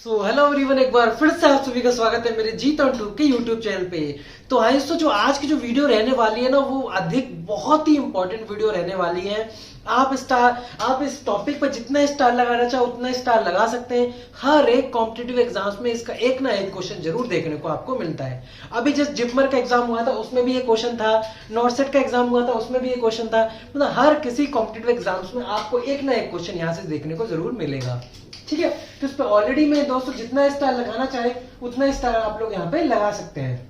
Hello everyone, एक बार फिर से आप सभी का स्वागत है मेरे जीत ऑन ट्यूब के यूट्यूब चैनल पे। तो दोस्तों, जो आज की जो वीडियो रहने वाली है ना, वो बहुत ही इंपॉर्टेंट वीडियो रहने वाली है। आप इस टॉपिक पर जितना स्टार लगाना चाहो उतना स्टार लगा सकते हैं। हर एक कॉम्पिटिटिव एग्जाम्स में इसका एक ना एक क्वेश्चन जरूर देखने को आपको मिलता है। अभी जस्ट जिपमर का एग्जाम हुआ था, उसमें भी ये क्वेश्चन था। नॉर्सेट का एग्जाम हुआ था, उसमें भी ये क्वेश्चन था। मतलब हर किसी कॉम्पिटिटिव एग्जाम्स में आपको एक ना एक क्वेश्चन यहाँ से देखने को जरूर मिलेगा। ठीक है, तो इस पर ऑलरेडी मैं दोस्तों जितना स्टार लगाना चाहे उतना स्टार आप लोग यहाँ पे लगा सकते हैं।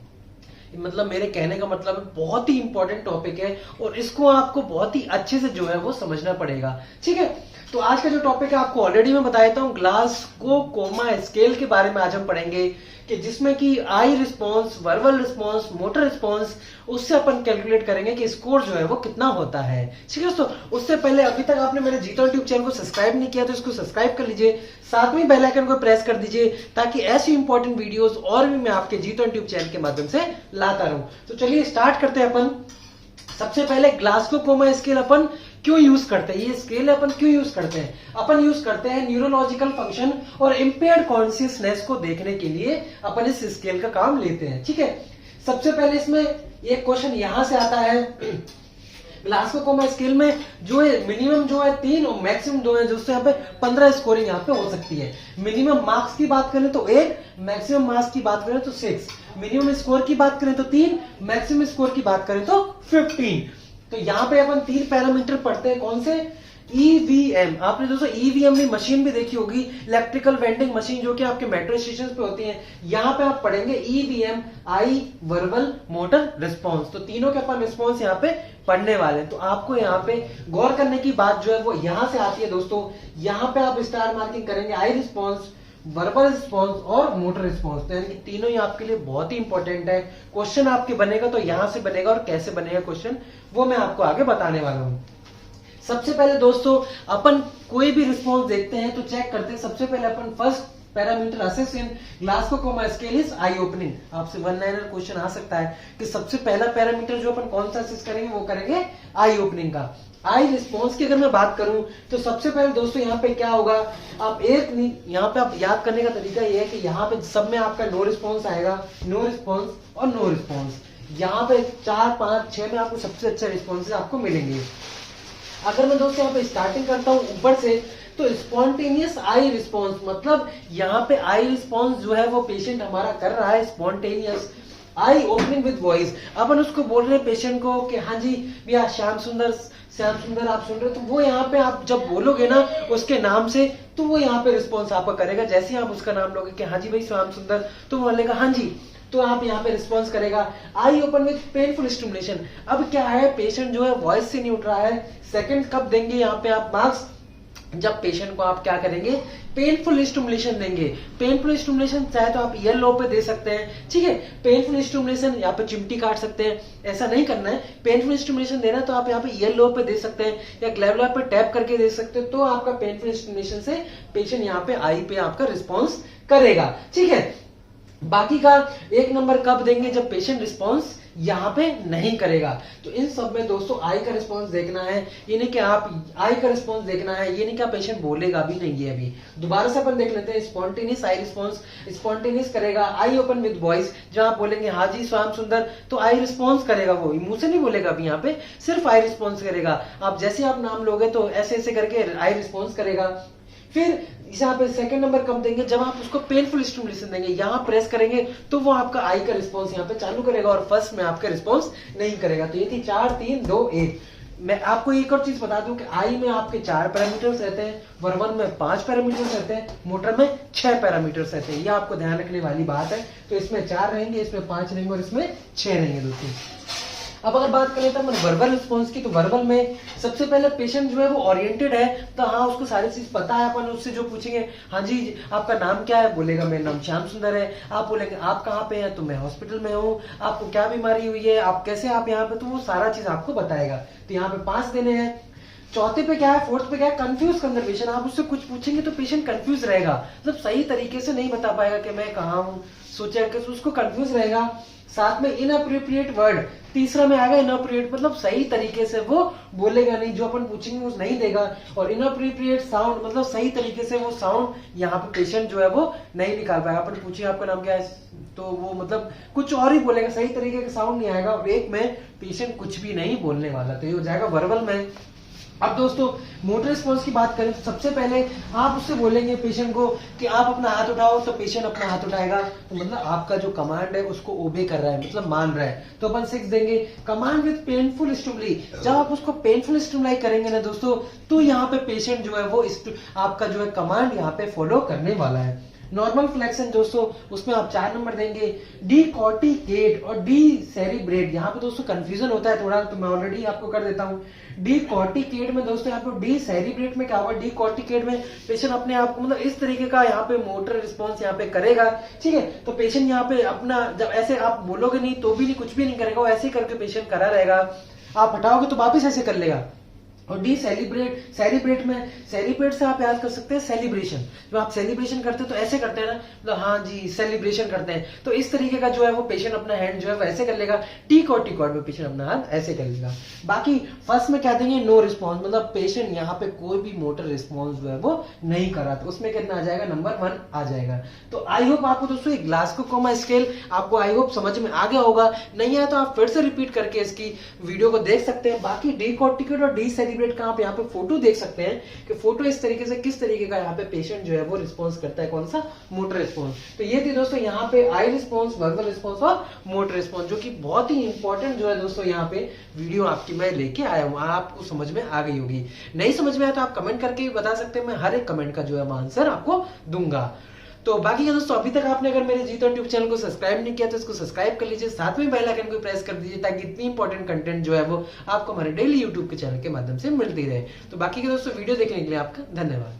मतलब मेरे कहने का मतलब है, बहुत ही इंपॉर्टेंट टॉपिक है और इसको आपको बहुत ही अच्छे से जो है वो समझना पड़ेगा। ठीक है, तो आज का जो टॉपिक है आपको ऑलरेडी मैं बता देता हूँ। ग्लासगो कोमा स्केल के बारे में आज हम पढ़ेंगे कि जिसमें कि eye response, verbal response, motor response, उससे अपन कैलकुलेट करेंगे कि स्कोर जो है वो कितना होता है। ठीक है दोस्तों, उससे पहले अभी तक आपने मेरे जीतो ट्यूब चैनल को सब्सक्राइब नहीं किया तो इसको सब्सक्राइब कर लीजिए, साथ में बेल आइकन को प्रेस कर दीजिए ताकि ऐसी इंपॉर्टेंट वीडियोस और भी मैं आपके जीतो ट्यूब चैनल के माध्यम से लाता रहूं। तो चलिए स्टार्ट करते हैं अपन। सबसे पहले ग्लासगो कोमा स्केल अपन क्यों यूज करते हैं, ये स्केल अपन क्यों यूज करते हैं? अपन यूज करते हैं न्यूरोलॉजिकल फंक्शन और इम्पेयर्ड कॉन्शियसनेस को देखने के लिए अपन इस स्केल का काम लेते हैं। ठीक है, सबसे पहले इसमें एक क्वेश्चन यहां से आता है। ग्लासगो कोमा स्केल में जो है मिनिमम जो है 3 और मैक्सिमम 2 है, जिससे यहाँ पे 15 स्कोरिंग यहाँ पे हो सकती है। मिनिमम मार्क्स की बात करें तो 8, मैक्सिमम मार्क्स की बात करें तो 6। मिनिमम स्कोर की बात करें तो 3, मैक्सिमम स्कोर की बात करें तो 15। तो यहाँ पे अपन 3 पैरामीटर पढ़ते हैं। कौन से? ईवीएम। आपने दोस्तों ईवीएम में मशीन भी देखी होगी, इलेक्ट्रिकल वेंडिंग मशीन, जो कि आपके मेट्रो स्टेशन पे होती है। यहाँ पे आप पढ़ेंगे ईवीएम, आई, वर्बल, मोटर रिस्पॉन्स। तो तीनों के अपन रिस्पॉन्स यहाँ पे पढ़ने वाले हैं। तो आपको यहाँ पे गौर करने की बात जो है वो यहाँ से आती है दोस्तों। यहाँ पे आप स्टार मार्किंग करेंगे आई रिस्पॉन्स, वर्बल रिस्पॉन्स और मोटर रिस्पॉन्स। तो यानी कि तीनों ही आपके लिए बहुत ही इंपॉर्टेंट है। क्वेश्चन आपके बनेगा तो यहां से बनेगा, और कैसे बनेगा क्वेश्चन वो मैं आपको आगे बताने वाला हूं। सबसे पहले दोस्तों अपन कोई भी रिस्पॉन्स देखते हैं तो चेक करते हैं। सबसे पहले अपन first parameter assess in Glasgow coma scale is eye opening. आपसे वन लाइनर क्वेश्चन आ सकता है कि सबसे पहला पैरामीटर जो अपन कौन सा असेस करेंगे, वो करेंगे आई ओपनिंग का। आई रिस्पॉन्स की अगर मैं बात करूं तो सबसे पहले दोस्तों यहाँ पे क्या होगा, आप यहाँ पे आप याद करने का तरीका ये है कि यहाँ पे सब में आपका नो रिस्पॉन्स आएगा, नो रिस्पॉन्स और नो रिस्पॉन्स। यहाँ पे 4, 5, 6 में आपको सबसे अच्छे रिस्पॉन्सेज आपको मिलेंगे। अगर मैं दोस्तों यहाँ पे स्टार्टिंग करता हूँ ऊपर से, तो स्पॉन्टेनियस आई रिस्पॉन्स, मतलब यहाँ पे आई रिस्पॉन्स जो है वो पेशेंट हमारा कर रहा है spontaneous eye opening with voice. अपन उसको बोल रहे हैं पेशेंट को कि हाँ जी भैया श्याम सुंदर आप सुन रहे हो, तो वो यहाँ पे आप जब बोलोगे ना उसके नाम से, तो वो यहाँ पे रिस्पॉन्स आपका करेगा। जैसे ही आप उसका नाम लोगे कि हाँ जी भाई श्याम सुंदर, तो वो बोलेगा हाँ जी, तो आप यहाँ पे रिस्पॉन्स करेगा। I open with painful stimulation. अब क्या है, पेशेंट जो है वॉइस से नहीं उठ रहा है। सेकंड कब देंगे यहाँ पे आप मार्क्स, जब पेशेंट को आप क्या करेंगे, पेनफुल स्टिमुलेशन देंगे। पेनफुल स्टिमुलेशन चाहे तो आप ईयर लो पे दे सकते हैं। ठीक है, पेनफुल स्टिमुलेशन यहाँ पे चिमटी काट सकते हैं, ऐसा नहीं करना है। पेनफुल स्टिमुलेशन देना है तो आप यहाँ पे ईयर लो पे दे सकते हैं या ग्लैबुलर पे टैप करके दे सकते हैं। तो आपका पेनफुल स्टिमुलेशन से पेशेंट यहाँ पे आई पे आपका रिस्पॉन्स करेगा। ठीक है, बाकी का 1 नंबर कब देंगे, जब पेशेंट रिस्पॉन्स यहाँ पे नहीं करेगा। तो इन सब में दोस्तों आई का रिस्पॉन्स देखना है, ये नहीं कि आप आई का रिस्पॉन्स देखना है, ये नहीं कि आप पेशेंट बोलेगा भी नहीं है। अभी दोबारा से अपन देख लेते हैं। स्पॉन्टेनियस आई रिस्पॉन्स, स्पॉन्टेनियस करेगा आई ओपन विद वॉइस। जहां आप बोलेंगे हाँ जी श्याम सुंदर, तो आई रिस्पॉन्स करेगा, वो मुंह से नहीं बोलेगा। अभी यहाँ पे सिर्फ आई रिस्पॉन्स करेगा। आप जैसे आप नाम लोगे तो ऐसे ऐसे करके आई रिस्पॉन्स करेगा। फिर यहाँ पे सेकंड नंबर कब देंगे, जब आप उसको पेनफुल स्टिमुलेशन देंगे, यहाँ प्रेस करेंगे तो वो आपका आई का रिस्पॉन्स यहाँ पे चालू करेगा और फर्स्ट में आपका रिस्पॉन्स नहीं करेगा। तो ये थी 4, 3, 2, 1। मैं आपको एक और चीज बता दूं कि आई में आपके 4 पैरामीटर्स रहते हैं, वर्बल में 5 पैरामीटर्स रहते हैं, मोटर में 6 पैरामीटर्स रहते हैं। ये आपको ध्यान रखने वाली बात है। तो इसमें 4 रहेंगे, इसमें 5 रहेंगे और इसमें 6 रहेंगे दोस्तों। अब अगर बात करें तो वर्बल रिस्पॉन्स की, तो वर्बल में सबसे पहले पेशेंट जो है वो ओरिएंटेड है, तो हाँ उसको सारी चीज पता है। अपन उससे जो पूछेंगे हाँ जी आपका नाम क्या है, बोलेगा मेरा नाम श्याम सुंदर है। आप बोलेंगे आप कहाँ पे हैं, तो मैं हॉस्पिटल में हूँ। आपको क्या बीमारी हुई है, आप कैसे आप यहाँ पे, तो वो सारा चीज आपको बताएगा। तो यहाँ पे 5 देने हैं। चौथे पे क्या है, फोर्थ पे क्या है, कंफ्यूज कन्वर्सेशन। आप उससे कुछ पूछेंगे तो पेशेंट कंफ्यूज रहेगा, मतलब सही तरीके से नहीं बता पाएगा कि मैं कहाँ हूँ, सोचा कि उसको कंफ्यूज रहेगा। साथ में इनअप्रोप्रिएट वर्ड, तीसरा में आएगा इनअप्रोप्रिएट, मतलब सही तरीके से वो बोलेगा नहीं, जो अपन पूछेंगे वो नहीं देगा। और इनअप्रोप्रिएट साउंड, मतलब सही तरीके से वो साउंड यहाँ पे पेशेंट जो है वो नहीं निकाल पाएगा। अपन पूछिए आपका नाम क्या है, तो वो मतलब कुछ और ही बोलेगा, सही तरीके का साउंड नहीं आएगा। एक में पेशेंट कुछ भी नहीं बोलने वाला, तो ये हो जाएगा वर्बल में। अब दोस्तों मोटर रिस्पॉन्स की बात करें तो सबसे पहले आप उससे बोलेंगे पेशेंट को कि आप अपना हाथ उठाओ, तो पेशेंट अपना हाथ उठाएगा, तो मतलब आपका जो कमांड है उसको ओबे कर रहा है, मतलब मान रहा है। तो अपन 6 देंगे, कमांड विद पेनफुल स्टिमुली। जब आप उसको पेनफुल स्टिमुलाई करेंगे ना दोस्तों, तो यहाँ पे पेशेंट जो है वो आपका जो है कमांड यहाँ पे फॉलो करने वाला है। नॉर्मल फ्लेक्शन दोस्तों, उसमें आप 4 नंबर देंगे। डीकॉर्टिकेट और डी सेरिब्रेट, यहाँ पे दोस्तों कंफ्यूजन होता है थोड़ा, तो मैं ऑलरेडी आपको कर देता हूँ। डीकॉर्टिकेट में दोस्तों यहाँ पे, डी सेरिब्रेट में क्या होगा, डीकॉर्टिकेट में पेशेंट अपने आप को मतलब इस तरीके का यहाँ पे मोटर रिस्पॉन्स यहाँ पे करेगा, ठीक है। तो पेशेंट यहाँ पे अपना, जब ऐसे आप बोलोगे नहीं तो भी नहीं, कुछ भी नहीं करेगा, वो ऐसे ही करके पेशेंट करा रहेगा। आप हटाओगे तो वापिस ऐसे कर लेगा। और डी सेलिब्रेट, सेलिब्रेट में, सेलिब्रेट से आप याद कर सकते हैं सेलिब्रेशन, जब आप सेलिब्रेशन करते हैं तो ऐसे करते हैं ना, तो हाँ जी सेलिब्रेशन करते हैं, तो इस तरीके का जो है वो पेशेंट अपना हैंड जो है वो ऐसे कर लेगा। टीकॉर्टिकॉर्ड में पेशेंट अपना हाथ ऐसे कर लेगा। बाकी फर्स्ट में क्या देंगे, नो रिस्पॉन्स, मतलब पेशेंट यहाँ पे कोई भी मोटर रिस्पॉन्स जो है वो नहीं करा, तो उसमें कितना आ जाएगा, नंबर 1 आ जाएगा। तो आई होप आपको दोस्तों एक ग्लासगो कोमा स्केल आपको आई होप समझ में आ गया होगा। नहीं आया तो आप फिर से रिपीट करके इसकी वीडियो को देख सकते हैं। बाकी डीकॉर्टिकेट और डी सेलिब्रेट का आप यहाँ पे फोटो देख सकते हैं कि फोटो इस तरीके से किस तरीके का यहाँ पे पेशेंट जो है वो रिस्पॉन्स करता है, कौन सा, मोटर रिस्पॉन्स। तो ये थी दोस्तों यहाँ पे आई रिस्पॉन्स, वर्बल रिस्पॉन्स और मोटर रिस्पॉन्स, जो कि बहुत ही इंपॉर्टेंट जो है दोस्तों यहाँ पे वीडियो आपकी मैं लेके आया हूँ। आपको समझ में आ गई होगी, नहीं समझ में आया तो आप कमेंट करके बता सकते हैं, मैं हर एक कमेंट का जो है आंसर आपको दूंगा। तो बाकी का दोस्तों, अभी तक आपने अगर मेरे जीत यूट्यूब चैनल को सब्सक्राइब नहीं किया तो इसको सब्सक्राइब कर लीजिए, साथ में बेल आइकन को प्रेस कर दीजिए, ताकि इतनी इंपॉर्टेंट कंटेंट जो है वो आपको हमारे डेली यूट्यूब के चैनल के माध्यम से मिलती रहे। तो बाकी के दोस्तों वीडियो देखने के लिए आपका धन्यवाद।